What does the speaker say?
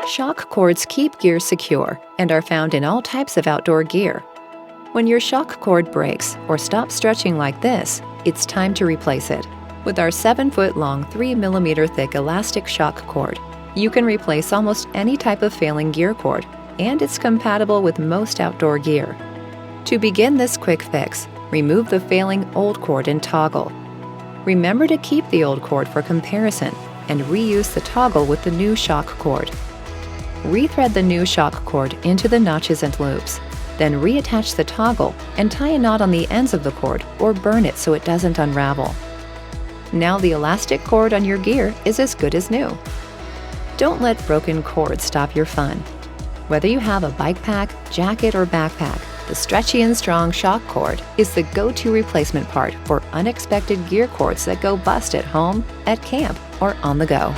Shock cords keep gear secure and are found in all types of outdoor gear. When your shock cord breaks or stops stretching like this, it's time to replace it. With our 7-foot-long, 3mm thick elastic shock cord, you can replace almost any type of failing gear cord, and it's compatible with most outdoor gear. To begin this quick fix, remove the failing old cord and toggle. Remember to keep the old cord for comparison and reuse the toggle with the new shock cord. Rethread the new shock cord into the notches and loops. Then reattach the toggle and tie a knot on the ends of the cord or burn it so it doesn't unravel. Now the elastic cord on your gear is as good as new. Don't let broken cords stop your fun. Whether you have a bike pack, jacket, or backpack, the stretchy and strong shock cord is the go-to replacement part for unexpected gear cords that go bust at home, at camp, or on the go.